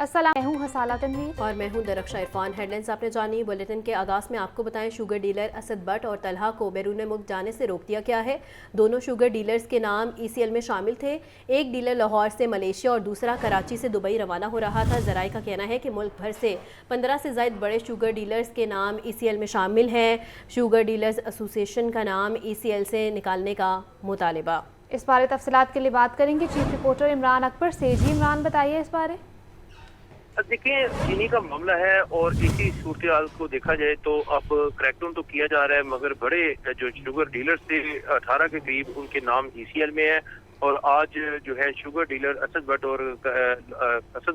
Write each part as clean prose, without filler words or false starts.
अस्सलाम, मैं हूँ हसाला तनवीर और मैं हूं दरख्शा इरफान। हेडलाइंस आपने जानी। बुलेटिन के आगाज़ में आपको बताएं, शुगर डीलर असद बट और तलहा को बैरून मुल्क जाने से रोक दिया गया है। दोनों शुगर डीलर्स के नाम ECL में शामिल थे। एक डीलर लाहौर से मलेशिया और दूसरा कराची से दुबई रवाना हो रहा था। ज़राए का कहना है कि मुल्क भर से 15 से ज़ायद बड़े शुगर डीलर्स के नाम ECL में शामिल हैं। शुगर डीलर्स एसोसिएशन का नाम ECL से निकालने का मुतालिबा। इस बारे तफसीलात के लिए बात करेंगे चीफ रिपोर्टर इमरान अकबर से। जी इमरान, बताइए इस बारे। देखिए, चीनी का मामला है और इसी सूरत को देखा जाए तो अब क्रैकडाउन तो किया जा रहा है, मगर बड़े जो शुगर डीलर्स थे 18 के करीब उनके नाम ECL में है। और आज जो है शुगर डीलर असद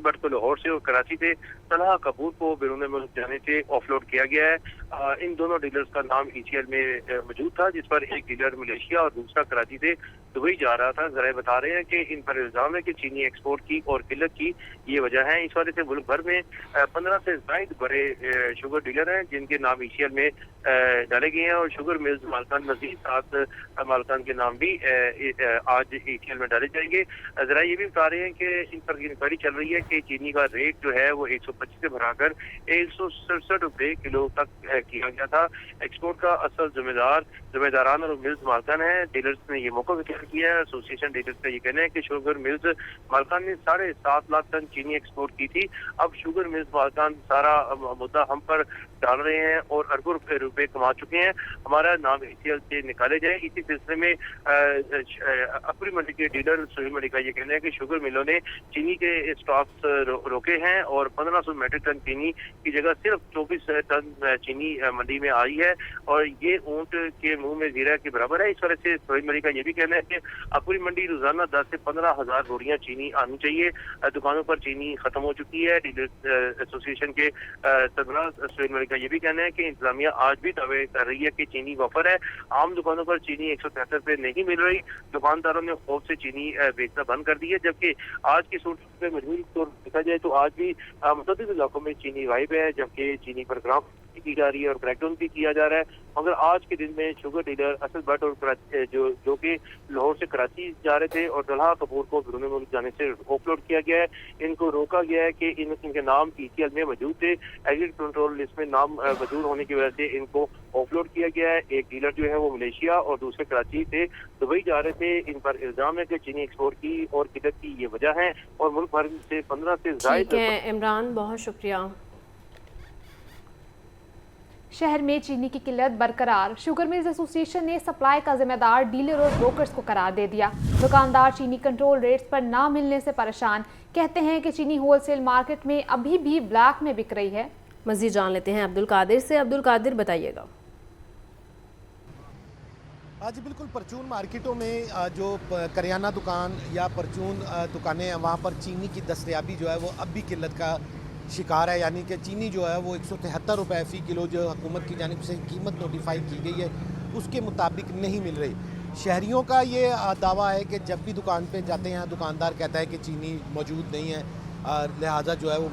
भट्ट को लाहौर से और कराची से, तलहा कपूर को बैरून मुल्क जाने से ऑफलोड किया गया है। इन दोनों डीलर्स का नाम ECL में मौजूद था, जिस पर एक डीलर मलेशिया और दूसरा कराची से दुबई जा रहा था। जरा बता रहे हैं कि इन पर इल्जाम है कि चीनी एक्सपोर्ट की और किल्लत की ये वजह है। इस वजह से मुल्क भर में 15 से ज्यादा बड़े शुगर डीलर हैं जिनके नाम ECL में डाले गए हैं। और शुगर मिल्स मालकान मजीद 7 मालकान के नाम भी आज ECL में डाले जाएंगे। जरा ये भी बता रहे हैं कि इन पर इंक्वायरी चल रही है कि चीनी का रेट जो है वो 125 से बढ़ाकर 167 रुपये किलो तक किया गया था। एक्सपोर्ट का असल जिम्मेदारान और मिल्स मालकान है। डीलर्स ने ये मौका इख्तियार किया है। एसोसिएशन डीलर्स का ये कहना है कि शुगर मिल्स मालकान ने 7.5 लाख टन चीनी एक्सपोर्ट की थी। अब शुगर मिल्स मालकान सारा मुद्दा हम पर डाल रहे हैं और अरबों रुपए कमा चुके हैं। हमारा नाम ECL से निकाले जाए। इसी सिलसिले में अपनी मंडी के डीलर सोहेल मंडी का ये कहना है कि शुगर मिलों ने चीनी के स्टॉक्स रोके हैं और 1500 मीट्रिक टन चीनी की जगह सिर्फ 24 टन चीनी मंडी में आई है और ये ऊंट के मुंह में जीरा के बराबर है। इस वजह से सोहेल मंडी का ये भी कहना है कि अपनी मंडी रोजाना 10 से 15 हजार बोरियां चीनी आनी चाहिए। दुकानों पर चीनी खत्म हो चुकी है। डीलर्स एसोसिएशन के सरबराह सोहेल मंडी का ये भी कहना है कि इंतजामिया आज भी दावे कर रही है कि चीनी वफर है। आम दुकानों पर चीनी 173 रुपये नहीं मिल रही। दुकानदारों ने खौफ से चीनी बेचना बंद कर दी है। जबकि आज की सूरत में मजबूरी तौर देखा जाए तो आज भी मुतअद्दिद इलाकों में चीनी गायब है, जबकि चीनी पर ग्राम की जा रही है और क्रैकडाउन भी किया जा रहा है। मगर आज के दिन में शुगर डीलर असद भट्ट और जो कि लाहौर से कराची जा रहे थे और तलहा कपूर को बैरून मुल्क जाने से ऑफलोड किया गया है। इनको रोका गया है कि इनके नाम ECL में मौजूद थे। एग्जिट कंट्रोल लिस्ट में नाम मौजूद होने की वजह से इनको ऑफलोड किया गया है। एक डीलर जो है वो मलेशिया और दूसरे कराची से दुबई जा रहे थे। इन पर इल्जाम है कि चीनी एक्सपोर्ट की और किल्लत की ये वजह है और मुल्क भर से 15 से ज्यादा। इमरान, बहुत शुक्रिया। शहर में चीनी की किल्लत बरकरार। शुगर मिल्स एसोसिएशन ने सप्लाई का जिम्मेदार डीलर और ब्रोकर्स को करार दे दिया। दुकानदार चीनी कंट्रोल रेट्स पर ना मिलने से परेशान, कहते हैं कि चीनी होलसेल मार्केट में अभी भी ब्लैक में बिक रही है। मज़ीद जान लेते हैं अब्दुल कादिर से। अब्दुल कादिर, बताइएगा। जी बिल्कुल, परचून मार्केटों में जो करियाना दुकान या परचून दुकानें हैं वहाँ पर चीनी की दस्तयाबी जो है वो अब भी किल्लत का शिकार है। यानी कि चीनी जो है वो 173 रुपये फ़ी किलो जो हुकूमत की जानिब से कीमत नोटिफाई की गई है उसके मुताबिक नहीं मिल रही। शहरियों का ये दावा है कि जब भी दुकान पे जाते हैं दुकानदार कहता है कि चीनी मौजूद नहीं है, लिहाजा जो है वो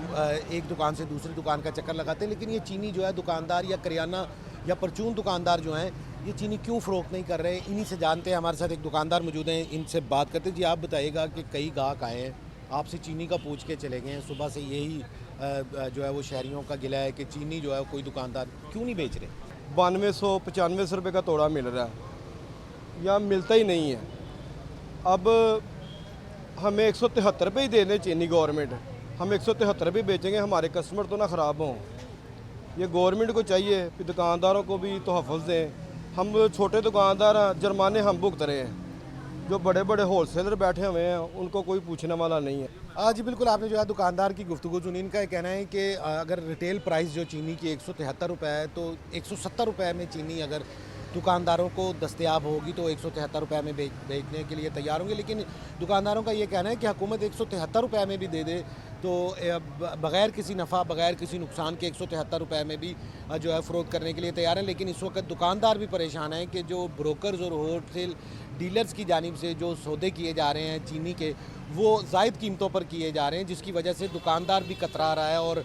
एक दुकान से दूसरी दुकान का चक्कर लगाते हैं। लेकिन ये चीनी जो है दुकानदार या करियाना या परचून दुकानदार जो हैं ये चीनी क्यों फ़रोख्त नहीं कर रहे, इन्हीं से जानते हैं। हमारे साथ एक दुकानदार मौजूद हैं, इनसे बात करते हैं। जी आप बताइएगा कि कई गाहक आए हैं, आपसे चीनी का पूछ के चले गए हैं, सुबह से यही जो है वो शहरियों का गिला है कि चीनी जो है कोई दुकानदार क्यों नहीं बेच रहे। 9200-9500 रुपये का तोड़ा मिल रहा है, यहाँ मिलता ही नहीं है। अब हमें 173 रुपये ही दे दें चीनी गवर्नमेंट, हम 173 रुपये बेचेंगे, हमारे कस्टमर तो ना ख़राब हों। ये गवर्नमेंट को चाहिए कि दुकानदारों को भी तोहफ़्फ़ुज़ दें। हम छोटे दुकानदार जुर्माने हम भुगत रहे हैं, जो बड़े बड़े होलसेलर बैठे हुए हैं उनको कोई पूछने वाला नहीं है। जी बिल्कुल, आपने जो है दुकानदार की गुफ्तगू सुनी। इनका कहना है कि अगर रिटेल प्राइस जो चीनी की 173 रुपये है तो 170 रुपये में चीनी अगर दुकानदारों को दस्तयाब होगी तो 173 रुपये में बेचने के लिए तैयार होंगे। लेकिन दुकानदारों का ये कहना है कि हुकूमत 173 रुपये में भी दे दे तो बग़ैर किसी नफ़ा बग़ैर किसी नुकसान के 173 रुपये में भी जो है फ़रोख्त करने के लिए तैयार हैं। लेकिन इस वक्त दुकानदार भी परेशान हैं कि जो ब्रोकर्स और होलसेल डीलर्स की जानिब से जो सौदे किए जा रहे हैं चीनी के, वो ज़ायद कीमतों पर किए जा रहे हैं, जिसकी वजह से दुकानदार भी कतरा रहा है और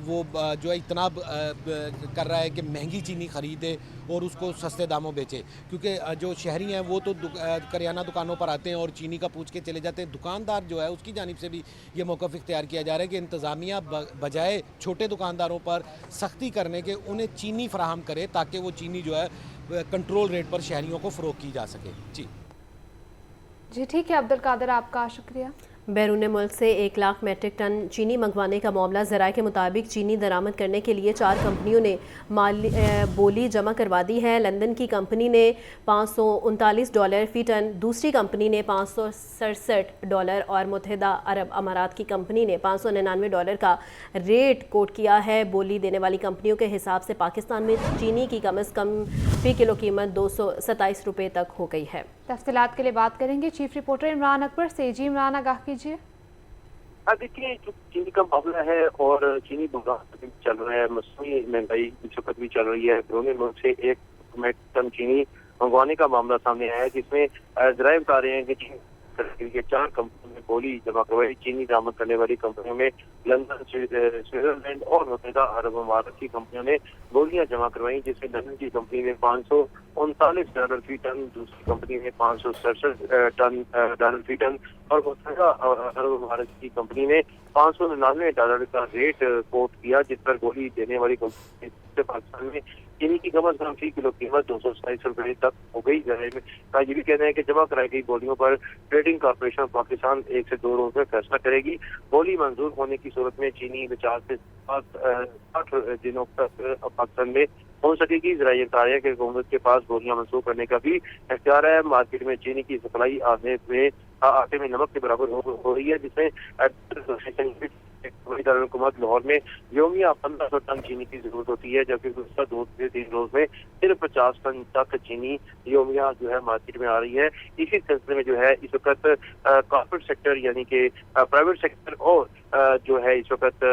वो जो है इतना कर रहा है कि महंगी चीनी ख़रीदे और उसको सस्ते दामों बेचे, क्योंकि जो शहरी हैं वो तो करियाना दुकानों पर आते हैं और चीनी का पूछ के चले जाते हैं। दुकानदार जो है उसकी जानिब से भी ये मौक़िफ़ इख्तियार किया जा रहा है कि इंतज़ामिया बजाय छोटे दुकानदारों पर सख्ती करने के उन्हें चीनी फराहम करे, ताकि वो चीनी जो है कंट्रोल रेट पर शहरियों को फ़रोख्त की जा सके। जी ठीक है अब्दुल कादिर, आपका शुक्रिया। बैरून मुल्क से 1 लाख मीट्रिक टन चीनी मंगवाने का मामला। ज़राए के मुताबिक चीनी दरामद करने के लिए 4 कंपनियों ने बोली जमा करवा दी है। लंदन की कंपनी ने $539 फ़ी टन, दूसरी कंपनी ने $567 और मुत्तहिदा अरब अमारात की कंपनी ने $599 का रेट कोट किया है। बोली देने वाली कंपनियों के हिसाब से पाकिस्तान में चीनी की कम अज़ कम फ़ी किलो कीमत ₹227 तक हो गई है। तफसीलात के लिए बात करेंगे चीफ रिपोर्टर इमरान अकबर से। जी इमरान, आगाह कीजिए। देखिए, जो चीनी का मामला है और चीनी बहार चल रहा है, मसनूई महंगाई इस वक्त भी चल रही है। बैरून मुल्क से 1 मीट्रिक टन चीनी मंगवाने का मामला सामने आया है, जिसमें ज़राए बता रहे हैं कि चीनी के लिए 4 कंपनियों में बोली जमा करवाई। चीनी दरामद करने वाली कंपनियों में लंदन, स्विट्जरलैंड और मुत्तहिदा अरब अमारात की कंपनियों ने बोलियां जमा करवाई, जिसमें लंदन की कंपनी ने $539 फ़ी टन, दूसरी कंपनी ने $567 फ़ी टन और मुत्तहिदा अरब अमारात की कंपनी ने $599 का रेट कोट किया, जिस पर बोली देने वाली कंपनी से पाकिस्तान में चीनी की कम अज़ कम फ़ी किलो कीमत ₹227 तक हो गई। का ये भी कहना है कि जमा कराई गई बोलियों पर ट्रेडिंग कॉर्पोरेशन पाकिस्तान 1 से 2 रोज में फैसला करेगी। बोली मंजूर होने की सूरत में चीनी 50 से 60 दिनों तक पाकिस्तान में हो सकेगी। ज़राए बता रहे हैं कि हुकूमत के पास बोलियां मंसूख करने का भी इख्तियार है। मार्केट में चीनी की सप्लाई आटे में नमक के बराबर हो रही है, जिसमें हुकूमत लाहौर में योमिया 1500 टन चीनी की जरूरत होती है, जबकि गुज़श्ता 2 से 3 रोज में सिर्फ 50 टन तक चीनी योमिया जो है मार्केट में आ रही है। इसी सिलसिले में जो है इस वक्त कॉर्पोरेट सेक्टर यानी कि प्राइवेट सेक्टर और जो है इस वक्त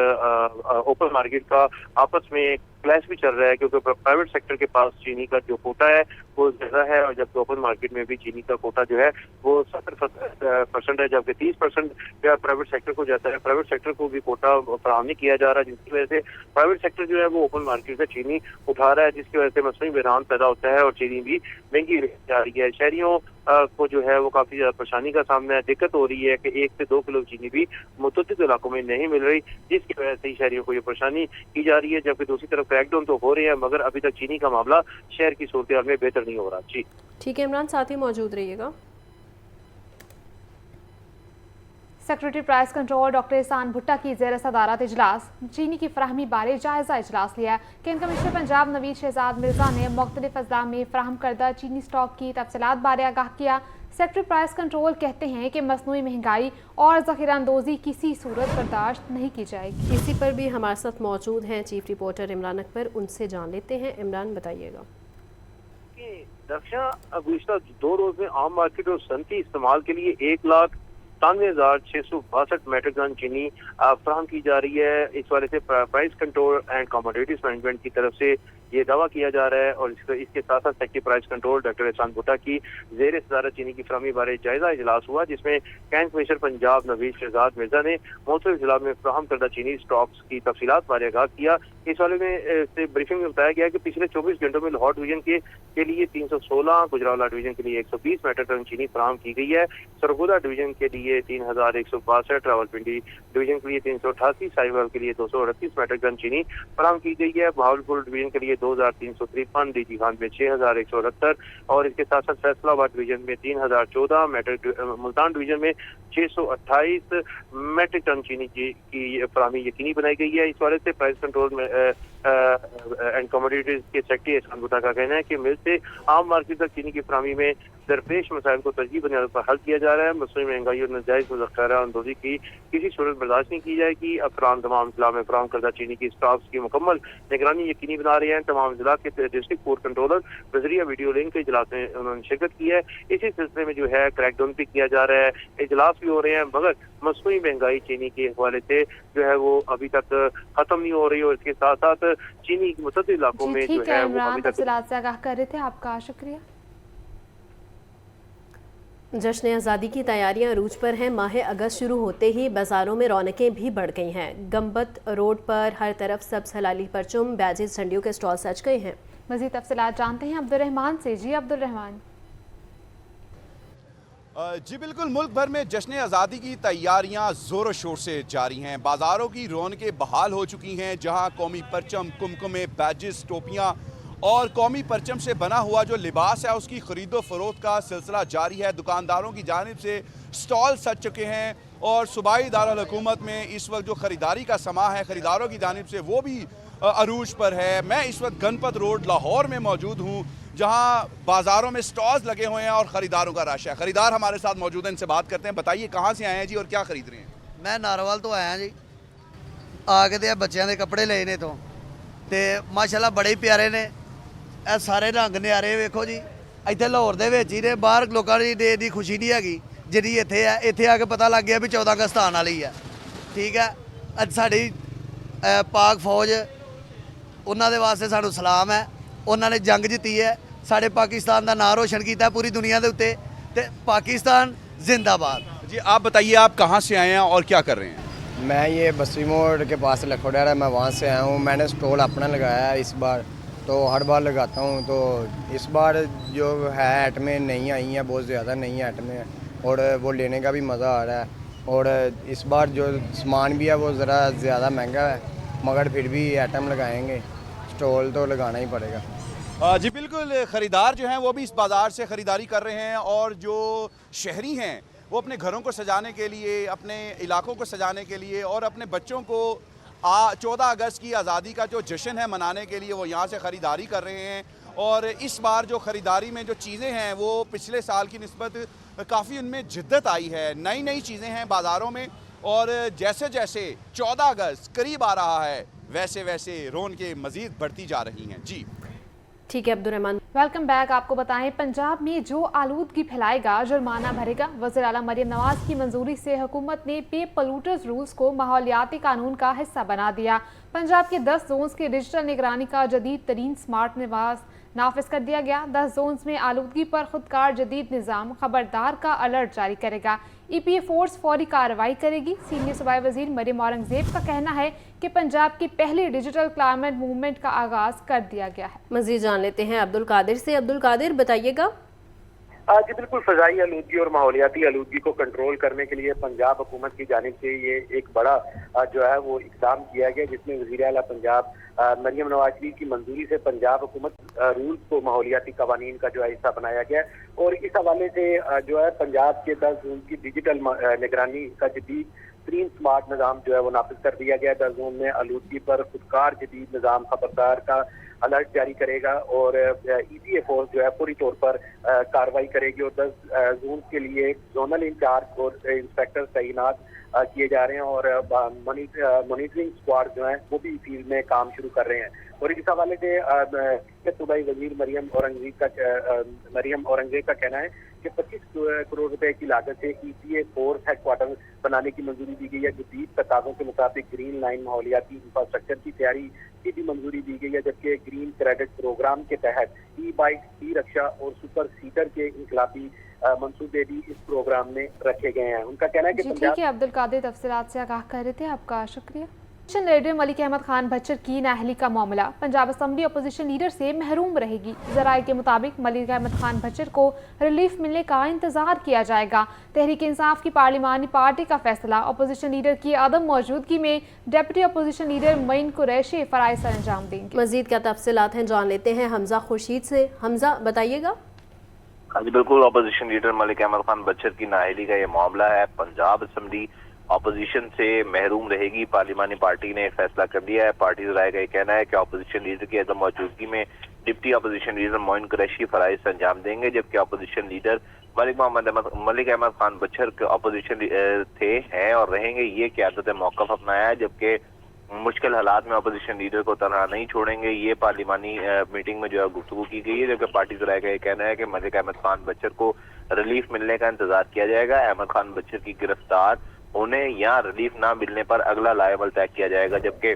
ओपन मार्केट का आपस में क्लैश भी चल रहा है, क्योंकि प्राइवेट सेक्टर के पास चीनी का जो कोटा है वो ज्यादा है, और जबकि ओपन मार्केट में भी चीनी का कोटा जो है वो 70% है, जबकि 30% प्राइवेट सेक्टर को जाता है। प्राइवेट सेक्टर को भी कोटा फराहम नहीं किया जा रहा, जिसकी वजह से प्राइवेट सेक्टर जो है वो ओपन मार्केट से चीनी उठा रहा है, जिसकी वजह से मसनूई बहरान पैदा होता है और चीनी भी महंगी जा रही है। शहरियों को जो है वो काफी ज्यादा परेशानी का सामना है। दिक्कत हो रही है कि 1 से 2 किलो चीनी भी मुतअद्दिद इलाकों में नहीं मिल रही, जिसकी वजह से शहरियों को ये परेशानी की जा रही है। जबकि दूसरी तरफ क्रैकडाउन तो हो रहे हैं, मगर अभी तक चीनी का मामला शहर की सूरत में बेहतर नहीं हो रहा। जी ठीक है इमरान, साथ ही मौजूद रहिएगा। सेक्रेटरी प्राइस कंट्रोल डॉक्टर एहसान भुट्टा की ज़ेर सदारत इजलास चीनी की फराहमी बारे जायजा इजलास लिया। कैन कमिश्नर पंजाब नवीद शहजाद मिर्जा ने मुख्तलिफ अजला में फराहम करदा चीनी स्टॉक की तफसीलात बारे आगाह किया। सेक्रेटरी प्राइस कंट्रोल कहते हैं कि मसनूई महंगाई और ज़ख़ीरा अंदोज़ी किसी सूरत बर्दाश्त नहीं की जाएगी। इसी पर भी हमारे साथ मौजूद हैं चीफ रिपोर्टर इमरान अकबर, उनसे जान लेते हैं। इमरान, बताइएगा। दक्षा गुज़श्ता 2 रोज में आम मार्केट और सनती इस्तेमाल के लिए 1,93,662 मेट्रिक टन चीनी फराहम की जा रही है। इस वाले से price control and commodities management की तरफ से ये दावा किया जा रहा है, और इसके साथ साथ सेक्रेटरी प्राइस कंट्रोल डॉक्टर एहसान भुट्टा की ज़ेर सदारत चीनी की फराहमी बारे जायजा इजलास हुआ, जिसमें कैंट कमिश्नर पंजाब नवीद शहजाद मिर्जा ने मुख्तलिफ जिला में फराहम करदा चीनी स्टॉक्स की तफसीलात बारे आगाह किया। इस वाले में से ब्रीफिंग में बताया गया कि पिछले 24 घंटों में लाहौर डिवीजन के लिए 316, गुजरावाला डिवीजन के लिए 120 मेट्रिक टन चीनी फराहम की गई है। सरगोदा डिवीजन के लिए 3162, रावलपिंडी डिवीजन के लिए 388, साहिवाल के लिए 238 मेट्रिक टन चीनी फराहम की गई है। बहावलपुर डिवीजन के लिए 2353, डीजी खान में 6168 और इसके साथ साथ फैसलाबाद डिवीजन में 3014 मेट्रिक, मुल्तान डिवीजन में 628 मेट्रिक टन चीनी की फराहमी यकीनी बनाई गई है। इस वाले से प्राइस कंट्रोल में एंड कमोडिटीज के सेक्रेटरी एहसान भुट्टा का कहना है कि मिल से आम मार्केट तक चीनी की फराहमी में दरपेश मसाइल को तरजीह बुनियाद पर हल किया जा रहा है। मसनूई महंगाई और नाजायज ज़ख़ीरा अंदोज़ी की किसी सूरत बर्दाश्त नहीं की जाएगी। अफरान तमाम जिला में फराहम करदा चीनी की स्टॉक्स की मुकम्मल निगरानी यकीनी बना रहे हैं। तमाम जिला के डिस्ट्रिक्ट फूड कंट्रोलर बजरिया वीडियो लिंक के इजलास में उन्होंने शिरकत की है। इसी सिलसिले में जो है क्रैकडाउन भी किया जा रहा है, इजलास भी हो रहे हैं, मगर मसनूई महंगाई चीनी के हवाले से जो है वो अभी तक खत्म नहीं हो रही, और इसके साथ साथ चीनी के मुतअद्दिद इलाकों में जो है वो अभी तक आगाह कर रहे थे। आपका शुक्रिया। जश्न आज़ादी की तैयारियां अरूज पर हैं। माह अगस्त शुरू होते ही बाज़ारों में रौनकें भी बढ़ गई हैं। गंबत रोड पर हर तरफ सब्ज़ हलाली परचम बैजेस झंडियों के स्टॉल सज गए हैं। मज़ीद तफसीलात जानते हैं अब्दुल रहमान से। जी अब्दुल रहमान। जी बिल्कुल, मुल्क भर में जश्न आज़ादी की तैयारियां ज़ोर शोर से जारी हैं। बाज़ारों की रौनकें बहाल हो चुकी हैं, जहां कौमी परचम, कुमकुमे, बैजेस, टोपियां और कौमी परचम से बना हुआ जो लिबास है उसकी ख़रीदो फरोख्त का सिलसिला जारी है। दुकानदारों की जानिब से स्टॉल सज चुके हैं और सूबाई दारुल हुकूमत में इस वक्त जो ख़रीदारी का समा है ख़रीदारों की जानिब से वो भी अरूज पर है। मैं इस वक्त गणपत रोड लाहौर में मौजूद हूँ, जहाँ बाज़ारों में स्टॉल्स लगे हुए हैं और ख़रीदारों का रश है। ख़रीदार हमारे साथ मौजूद हैं, इनसे बात करते हैं। बताइए कहाँ से आए हैं जी और क्या ख़रीद रहे हैं? मैं नारोवाल तो आया जी, आ के बच्चों के कपड़े ले ने तो माशाल्लाह बड़े ही प्यारे ने। ਇਹ ਸਾਰੇ ਰੰਗ ਨਿਆਰੇ ਵੇਖੋ ਜੀ। ਇੱਥੇ ਲਾਹੌਰ ਦੇ ਵਿੱਚ ਹੀ ਨੇ, ਬਾਹਰ ਲੋਕਾਂ ਦੀ ਡੇ ਦੀ ਖੁਸ਼ੀ ਨਹੀਂ ਹੈਗੀ ਜਿਹੜੀ ਇੱਥੇ ਹੈ। ਇੱਥੇ ਆ ਕੇ ਪਤਾ ਲੱਗ ਗਿਆ ਵੀ 14 ਅਗਸਤ ਆਉਣ ਵਾਲੀ ਹੈ। ਠੀਕ ਹੈ, ਅੱਜ ਸਾਡੀ ਪਾਕ ਫੌਜ, ਉਹਨਾਂ ਦੇ ਵਾਸਤੇ ਸਾਨੂੰ ਸਲਾਮ ਹੈ। ਉਹਨਾਂ ਨੇ ਜੰਗ ਜਿੱਤੀ ਹੈ, ਸਾਡੇ ਪਾਕਿਸਤਾਨ ਦਾ ਨਾਂ ਰੋਸ਼ਨ ਕੀਤਾ ਪੂਰੀ ਦੁਨੀਆ ਦੇ ਉੱਤੇ, ਤੇ ਪਾਕਿस्तान जिंदाबाद। जी आप बताइए, आप कहाँ से आए हैं और क्या कर रहे हैं? मैं ये बस्ती मोड़ के पास लखोड़ा, मैं वहाँ से आया हूँ। मैंने स्टॉल अपना लगाया है इस बार, तो हर बार लगाता हूँ। तो इस बार जो है आइटमें नहीं आई हैं, बहुत ज़्यादा नहीं आइटमें, और वो लेने का भी मज़ा आ रहा है। और इस बार जो सामान भी है वो ज़रा ज़्यादा महंगा है, मगर फिर भी आइटम लगाएंगे, स्टॉल तो लगाना ही पड़ेगा। जी बिल्कुल, ख़रीदार जो हैं वो भी इस बाज़ार से ख़रीदारी कर रहे हैं और जो शहरी हैं वो अपने घरों को सजाने के लिए, अपने इलाकों को सजाने के लिए और अपने बच्चों को 14 अगस्त की आज़ादी का जो जश्न है मनाने के लिए वो यहाँ से ख़रीदारी कर रहे हैं। और इस बार जो ख़रीदारी में जो चीज़ें हैं वो पिछले साल की निस्बत काफ़ी उनमें जिद्दत आई है। नई नई चीज़ें हैं बाज़ारों में और जैसे जैसे 14 अगस्त करीब आ रहा है वैसे वैसे रौनकें मज़ीद बढ़ती जा रही हैं। जी ठीक है अब्दुल रहमान। Welcome back. आपको बताएं, पंजाब में जो आलूदगी फैलाएगा जुर्माना भरेगा। वज़ीर आला मरियम नवाज की मंजूरी से हुकूमत ने पे पोल्यूटर्स रूल्स को माहौलियाती कानून का हिस्सा बना दिया। पंजाब के 10 जोन्स की डिजिटल निगरानी का जदीद तरीन स्मार्ट निवास नाफिज कर दिया गया। 10 जोन्स में आलूदगी पर खुदकार जदीद निज़ाम खबरदार का अलर्ट जारी करेगा। EPA फोर्स फौरी कार्रवाई करेगी। सीनियर सूबाई वजीर मरियम औरंगजेब का कहना है कि पंजाब की पहली डिजिटल क्लाइमेट मूवमेंट का आगाज कर दिया गया है। मज़ीद जान लेते हैं अब्दुल कादिर से। अब्दुल कादिर बताइएगा। जी बिल्कुल, फ़ज़ाई आलूदगी और माहौलियाती आलूदगी को कंट्रोल करने के लिए पंजाब हुकूमत की जानिब से ये एक बड़ा जो है वो इक़दाम किया गया, जिसमें वज़ीर आला पंजाब मरियम नवाज शरीफ की मंजूरी से पंजाब हुकूमत रूल्स को माहौलियाती कवानीन का जो है हिस्सा बनाया गया। और इस हवाले से जो है पंजाब के 10 जोन की डिजिटल निगरानी का जदीद तरीन स्मार्ट निज़ाम जो है वो नाफिज कर दिया गया। 10 जोन में आलूदगी पर खुदकार जदीद निज़ाम खबरदार का अलर्ट जारी करेगा और EPA फोर्स जो है पूरी तौर पर कार्रवाई करेगी और 10 जोन के लिए जोनल इंचार्ज और इंस्पेक्टर तैनात किए जा रहे हैं और मॉनिटरिंग स्क्वाड जो है वो भी फील्ड में काम शुरू कर रहे हैं। और इस हवाले से सूबाई वजीर मरियम औरंगजेब का कहना है कि 25 करोड़ रुपए की लागत से EPA फोर्स हेडक्वार्टर बनाने की मंजूरी दी गई है। जदीद तकाज़ों के मुताबिक ग्रीन लाइन माहौलियाती इंफ्रास्ट्रक्चर की तैयारी की भी मंजूरी दी गई है, जबकि ग्रीन क्रेडिट प्रोग्राम के तहत E-बाइक, ई-रिक्शा और सुपर सीटर के इनकलाबी मंसूबे भी इस प्रोग्राम में रखे गए हैं। उनका कहना है कि ठीक है अब्दुल कादिर, तफसीलात से आगाह कर रहे थे, आपका शुक्रिया। अपोजिशन लीडर मलिक अहमद खान भच्चर की नाअहली का मामला पंजाब असम्बली अपोजिशन लीडर से महरूम रहेगी। ज़राए के मुताबिक मलिक अहमद खान भच्चर को रिलीफ मिलने का इंतजार किया जाएगा। तहरीक इंसाफ की पार्लिमानी पार्टी का फैसला अपोजिशन लीडर की अदम मौजूदगी में डिप्टी अपोजिशन लीडर मईन कुरैशी फ़राइज़ सर अंजाम देंगे। मज़ीद क्या तफसीलात हैं जान लेते हैं हमजा खुर्शीद से। हमजा बताइएगा। हाँ जी बिल्कुल, अपोजिशन लीडर मलिक अहमद खान भच्चर की नाअहली का ये मामला है। पंजाब असम्बली अपोजिशन से महरूम रहेगी। पार्लिमानी पार्टी ने फैसला कर दिया है। पार्टी ज़राए का ये कहना है कि अपोजिशन लीडर की अदम मौजूदगी में deputy opposition leader Moin Qureshi फ़राइज़ से अंजाम देंगे, जबकि अपोजिशन लीडर मलिक अहमद खान भच्चर के अपोजिशन हैं और रहेंगे। ये क़यादत मौक़िफ़ अपनाया है, जबकि मुश्किल हालात में अपोजिशन लीडर को तनहा नहीं छोड़ेंगे। ये पार्लिमानी मीटिंग में जो है गुफ्तगू की गई है, जबकि पार्टी ज़राए का ये कहना है कि मलिक अहमद खान भच्चर को रिलीफ मिलने का इंतजार किया जाएगा। अहमद खान भच्चर की गिरफ्तार होने या रिलीफ ना मिलने पर अगला लाएबल तय किया जाएगा, जबकि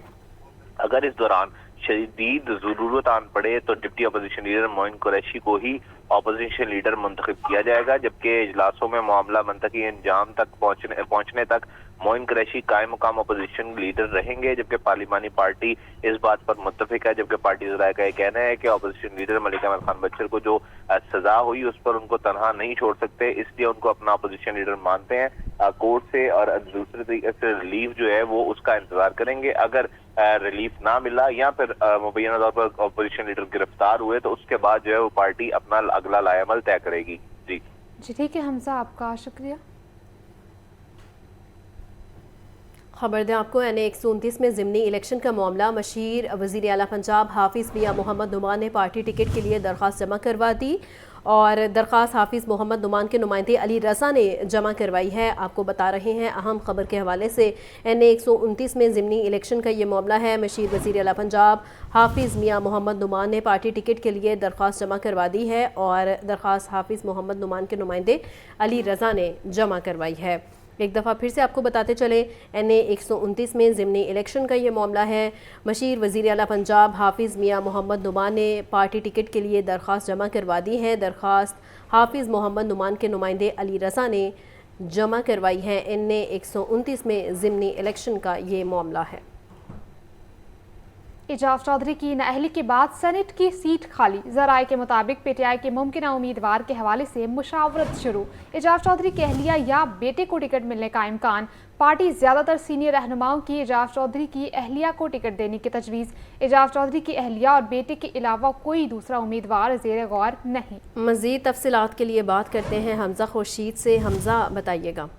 अगर इस दौरान शदीद ज़रूरत आन पड़े तो deputy opposition leader Moin Qureshi को ही अपोजिशन लीडर मुंतखब किया जाएगा, जबकि इजलासों में मामला मंतकी अंजाम तक पहुंचने तक मोइन कुरैशी कायम मुकाम अपोजिशन लीडर रहेंगे, जबकि पार्लिमानी पार्टी इस बात पर मुत्तफिक है। जबकि पार्टी ज़राए का ये कहना है कि अपोजिशन लीडर मलिक अहमद खान बच्चर को जो सजा हुई उस पर उनको तनहा नहीं छोड़ सकते, इसलिए उनको अपना अपोजिशन लीडर मानते हैं। कोर्ट से और दूसरे तरीके से रिलीफ जो है वो उसका इंतजार करेंगे। अगर रिलीफ ना मिला या फिर मुबैना तौर पर अपोजिशन लीडर गिरफ्तार हुए तो उसके बाद जो है वो पार्टी अपना अगला लाएमल तय करेगी। जी ठीक है हमजा, आपका शुक्रिया। खबर दें आपको, NA-129 में ज़िमनी इलेक्शन का मामला, मशीर वज़ीर आला पंजाब हाफिज़ मियां मोहम्मद नुमान ने पार्टी टिकट के लिए दरख्वास्त जमा करवा दी और दरख्वास्त हाफिज़ मोहम्मद नुमान के नुमाइंदे अली रज़ा ने जमा करवाई है। आपको बता रहे हैं अहम खबर के हवाले से, NA-129 में ज़िमनी इलेक्शन का ये मामला है। मशीर वज़ीर आला पंजाब हाफिज़ मियां मोहम्मद नुमान ने पार्टी टिकट के लिए दरख्वास्त जमा करवा दी है और दरख्वास्त हाफिज़ मोहम्मद नुमान के नुमाइंदे अली रज़ा ने जमा करवाई है। एक दफ़ा फिर से आपको बताते चले, NA-129 में ज़िमनी इलेक्शन का ये मामला है। मशीर वज़ीर आला पंजाब हाफिज़ मियां मोहम्मद नुमान ने पार्टी टिकट के लिए दरख्वास्त जमा करवा दी है। दरख्वास्त हाफिज़ मोहम्मद नुमान के नुमाइंदे अली रज़ा ने जमा करवाई है। NA-129 में ज़िमनी इलेक्शन का ये मामला है। एजाज चौधरी की नाअहली के बाद सेनेट की सीट खाली, ज़राए के मुताबिक PTI के मुमकिन उम्मीदवार के हवाले से मुशावरत शुरू। एजाज चौधरी की अहलिया या बेटे को टिकट मिलने का इम्कान। पार्टी ज़्यादातर सीनियर रहनुमाओं की एजाज चौधरी की अहलिया को टिकट देने की तजवीज़। एजाज चौधरी की अहलिया और बेटे के अलावा कोई दूसरा उम्मीदवार ज़ेर गौर नहीं। मज़ीद तफसीलात के लिए बात करते हैं हमजा खुर्शीद से। हमजा, बताइएगा।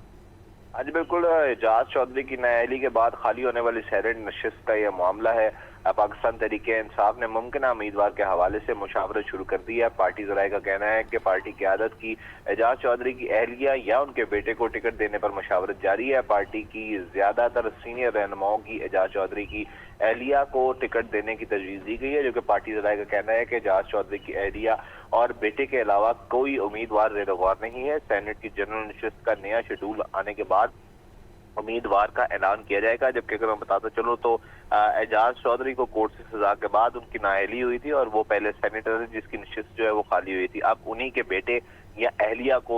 आज बिल्कुल एजाज चौधरी की नाअहली के बाद खाली होने वाली सेनेट नशिस्त का यह मामला है। पाकिस्तान तहरीक इंसाफ ने मुमकिन उम्मीदवार के हवाले से मुशावरत शुरू कर दी है। पार्टी ज़राए का कहना है कि पार्टी क़यादत की एजाज चौधरी की अहलिया या उनके बेटे को टिकट देने पर मुशावरत जारी है। पार्टी की ज़्यादातर सीनियर रहनुमाओं की एजाज चौधरी की अहलिया को टिकट देने की तजवीज़ दी गई है, जो कि पार्टी ज़राए का कहना है कि एजाज चौधरी की अहलिया और बेटे के अलावा कोई उम्मीदवार ज़ेर गौर नहीं है। सेनेट की जनरल नशिस्त का नया शेड्यूल आने के बाद उम्मीदवार का ऐलान किया जाएगा। जबकि अगर मैं बताता चलूँ तो एजाज चौधरी को कोर्ट से सजा के बाद उनकी नाअहली हुई थी और वो पहले सेनेटर थे जिसकी नशिस्त जो है वो खाली हुई थी। अब उन्हीं के बेटे या अहलिया को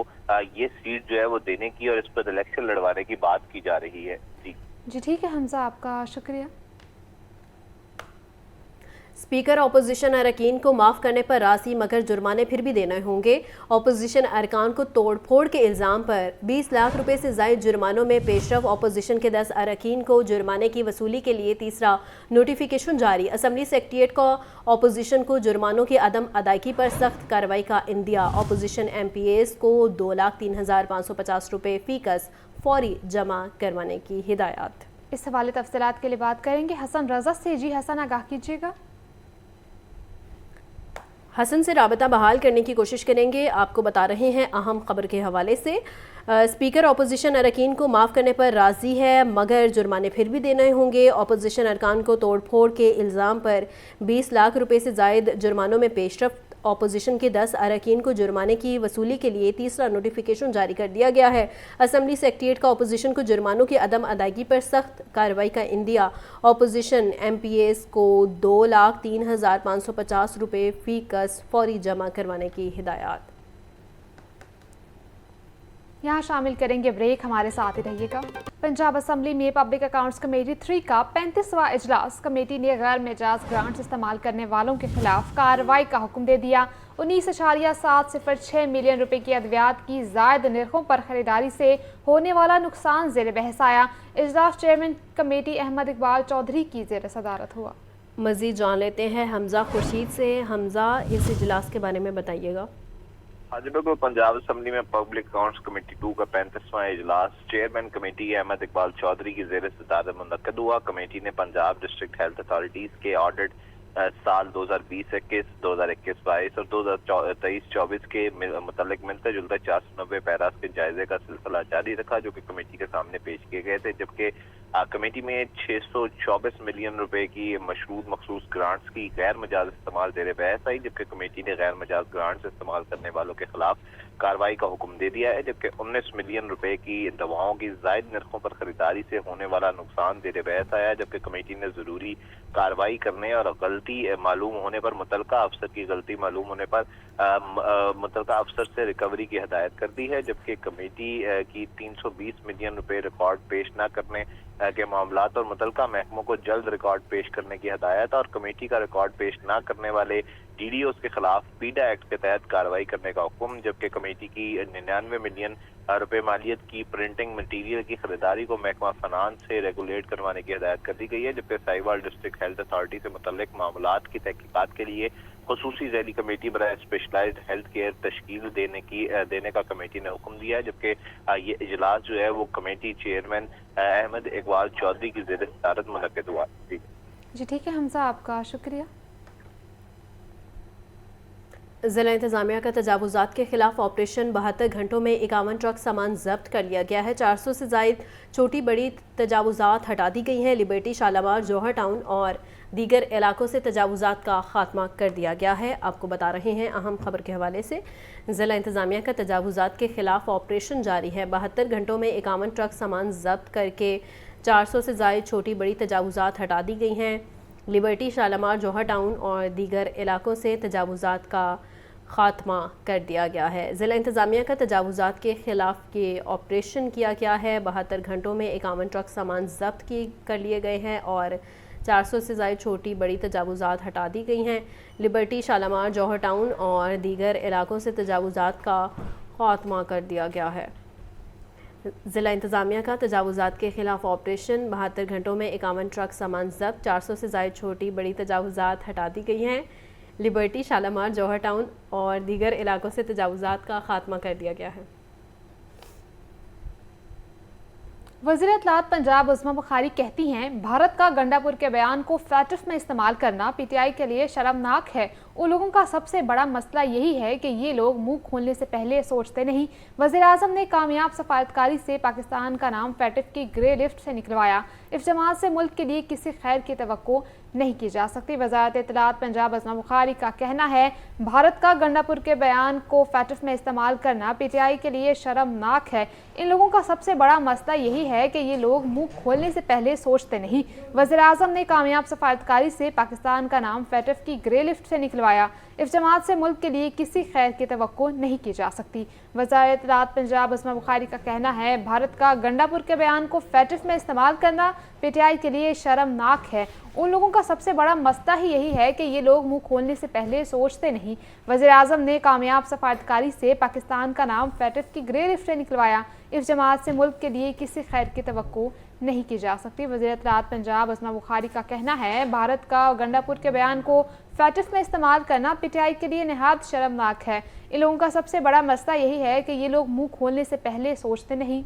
ये सीट जो है वो देने की और इस पर इलेक्शन लड़वाने की बात की जा रही है। जी ठीक है हमजा, आपका शुक्रिया। स्पीकर अपोजिशन अरकान को माफ़ करने पर राज़ी, मगर जुर्माने फिर भी देने होंगे। अपोजिशन अरकान को तोड़ फोड़ के इल्ज़ाम पर 20 लाख रुपए से ज़ायद जुर्मानों में पेशरफ। अपोजिशन के 10 अरकान को जुर्माने की वसूली के लिए तीसरा नोटिफिकेशन जारी। असम्बली सेक्रेटेरिएट को अपोजिशन को जुर्मानों की अदम अदायगी पर सख्त कार्रवाई का इंदिया। अपोजिशन MPAs को 2,03,550 रुपये फ़ीकस फौरी जमा करवाने की हिदायत। इस हवाले तफसीलात के लिए बात करेंगे हसन रज़ा से। जी हसन, आगाह कीजिएगा। हसन से राबता बहाल करने की कोशिश करेंगे। आपको बता रहे हैं अहम खबर के हवाले से, स्पीकर अपोजिशन अरकान को माफ़ करने पर राज़ी है मगर जुर्माने फिर भी देने होंगे। अपोजिशन अरकान को तोड़ फोड़ के इल्ज़ाम पर 20 लाख रुपए से ज़ायद जुर्मानों में पेशरफ। अपोजिशन के 10 अरकान को जुर्माने की वसूली के लिए तीसरा नोटिफिकेशन जारी कर दिया गया है। असम्बली सेक्रेटेरिएट का अपोजिशन को जुर्मानों की अदम अदायगी पर सख्त कार्रवाई का इंदिया। अपोजिशन MPAs को 2,03,550 रुपये फ़ीकस फौरी जमा करवाने की हिदायत। यहाँ शामिल करेंगे ब्रेक, हमारे साथ ही रहिएगा। पंजाब असम्बली में पब्लिक अकाउंट्स कमेटी 3 का 35वां इजलास। कमेटी ने गैर मेजाज ग्रांट्स इस्तेमाल करने वालों के खिलाफ कार्रवाई का हुक्म दे दिया। 19.706 मिलियन रुपए की अद्वियात की जायद नरखों पर खरीदारी से होने वाला नुकसान ज़ेर बहस आया। इजलास चेयरमैन कमेटी अहमद इकबाल चौधरी की ज़ेर सदारत हुआ। मज़ीद जान लेते हैं हमजा खुर्शीद से। हमजा, इस इजलास के बारे में बताइएगा। आज बिल्कुल पंजाब असम्बली में पब्लिक अकाउंट्स कमेटी 2 का 35वां इजलास चेयरमैन कमेटी अहमद इकबाल चौधरी की ज़ेर सदारत मुनक्कद हुआ। कमेटी ने पंजाब डिस्ट्रिक्ट हेल्थ अथॉरिटीज़ के ऑडिट साल 2020-21, 2021-22 और 2023-24 के मुतालिक मिलता जुलता 490 पैरास के जायजे का सिलसिला जारी रखा, जो कि कमेटी के सामने पेश किए गए थे। जबकि कमेटी में 624 मिलियन रुपए की मशरूत मखसूस ग्रांट्स की गैर मजाज इस्तेमाल ज़ेर बहस आई, जबकि कमेटी ने गैर मजाज ग्रांट्स इस्तेमाल करने वालों के खिलाफ कार्रवाई का हुक्म दे दिया है, जबकि 19 मिलियन रुपए की दवाओं की जायद नरखों पर खरीदारी से होने वाला नुकसान ज़ेर बहस आया, जबकि कमेटी ने जरूरी कार्रवाई करने और गलती मालूम होने पर मुतलका अफसर की गलती मालूम होने पर मुतलका अफसर से रिकवरी की हदायत कर दी है, जबकि कमेटी की 320 मिलियन रुपए रिकॉर्ड पेश न करने के मामलात और मुतलका महकमों को जल्द रिकॉर्ड पेश करने की हदायत और कमेटी का रिकॉर्ड पेश न करने वाले DDOs के खिलाफ पीडा एक्ट के तहत कार्रवाई करने का हुक्म, जबकि कमेटी की 99 मिलियन रुपए मालियत की प्रिंटिंग मटीरियल की खरीदारी को महकमा फाइनेंस से रेगुलेट करवाने की हदायत कर दी गई है, जबकि साहिवाल डिस्ट्रिक्ट हेल्थ अथॉरिटी से मुतल्लिक मामलात की तहकीकात के लिए खुसूसी ज़ैली कमेटी बराए स्पेशलाइज्ड हेल्थ केयर तश्कील देने का कमेटी ने हुक्म दिया है, जबकि ये इजलास जो है वो कमेटी चेयरमैन अहमद इकबाल चौधरी की ज़ेर सदारत मुनक्किद हुआ। जी ठीक है हमजा, आपका शुक्रिया। ज़िला इंतज़ामिया का तजावुज़ात के खिलाफ ऑपरेशन 72 घंटों में 51 ट्रक सामान जब्त कर लिया गया है। 400 से ज़ायद छोटी बड़ी तजावुज़ात हटा दी गई हैं। लिबर्टी, शालामार, जौहर टाउन और दीगर इलाकों से तजावुज़ात का खात्मा कर दिया गया है। आपको बता रहे हैं अहम खबर के हवाले से, ज़िला इंतज़ामिया का तजावुज़ात के खिलाफ ऑपरेशन जारी है। 72 घंटों में 51 ट्रक सामान जब्त करके 400 से ज़ायद छोटी बड़ी तजावुज़ात हटा दी गई हैं। लिबर्टी, शालामार, जौहर टाउन और दीगर इलाकों से तजावुज़ात का खात्मा कर दिया गया है। ज़िला इंतज़ामिया का तजावुज़ात के ख़िलाफ़ ये ऑपरेशन किया गया है। 72 घंटों में 51 ट्रक सामान जब्त कर लिए गए हैं और 400 से ज़ायद छोटी बड़ी तजावुज़ात हटा दी गई हैं। लिबर्टी, शालामार, जौहर टाउन और दीगर इलाकों से तजावुज़ात का खात्मा कर दिया गया है। ज़िला इंतज़ामिया का तजावुज़ात के खिलाफ ऑपरेशन 72 घंटों में 51 ट्रक सामान जब्त, 400 से ज़ायद छोटी बड़ी तजावुज़ात हटा दी गई हैं। लिबर्टी, शालामार, जौहर टाउन और दीगर इलाकों से तजावुज़ात का खात्मा कर दिया गया है। वज़ीर इत्तलात पंजाब उस्मा बुखारी कहती हैं, भारत का गंडापुर के बयान को फैटिफ में इस्तेमाल करना PTI के लिए शर्मनाक है। उन लोगों का सबसे बड़ा मसला यही है कि ये लोग मुंह खोलने से पहले सोचते नहीं। वज़ीर आज़म ने कामयाब सफारतकारी से पाकिस्तान का नाम फैटिफ की ग्रे लिस्ट से निकलवाया। इस जमात से मुल्क के लिए किसी खैर की तवक्को नहीं की जा सकती। वज़ारत इत्तलात पंजाब उस्मा बुखारी का कहना है, भारत का गंडापुर के बयान को फैटिफ में इस्तेमाल करना PTI के लिए शर्मनाक है। इन लोगों का सबसे बड़ा मसला यही है कि ये लोग मुंह खोलने से पहले सोचते नहीं। वज़ीर आज़म ने कामयाब सफारतकारी से पाकिस्तान का नाम फैटिफ की ग्रे लिस्ट से निकलवाया। इस जमात से मुल्क के लिए किसी खैर की तवक्को नहीं की जा सकती। वज़ारत इत्तलात पंजाब उस्मा बुखारी का कहना है, भारत का गंडापुर के बयान को फैटिफ में इस्तेमाल करना PTI के लिए शर्मनाक है। उन लोगों का सबसे बड़ा मसला ही यही है कि ये लोग मुंह खोलने से पहले सोचते नहीं। वज़ीर आज़म ने कामयाब सफारतकारी से पाकिस्तान का नाम फैटिफ की ग्रे लिस्ट से निकलवाया। इस जमात से मुल्क के लिए किसी खैर की तवक्को नहीं की जा सकती। वज़ीर इत्तलात पंजाब उस्मा बुखारी का कहना है, भारत का गंडापुर के बयान को फैटिफ में इस्तेमाल करना PTI के लिए निहायत शर्मनाक है। इन लोगों का सबसे बड़ा मसला यही है कि ये लोग मुंह खोलने से पहले सोचते नहीं।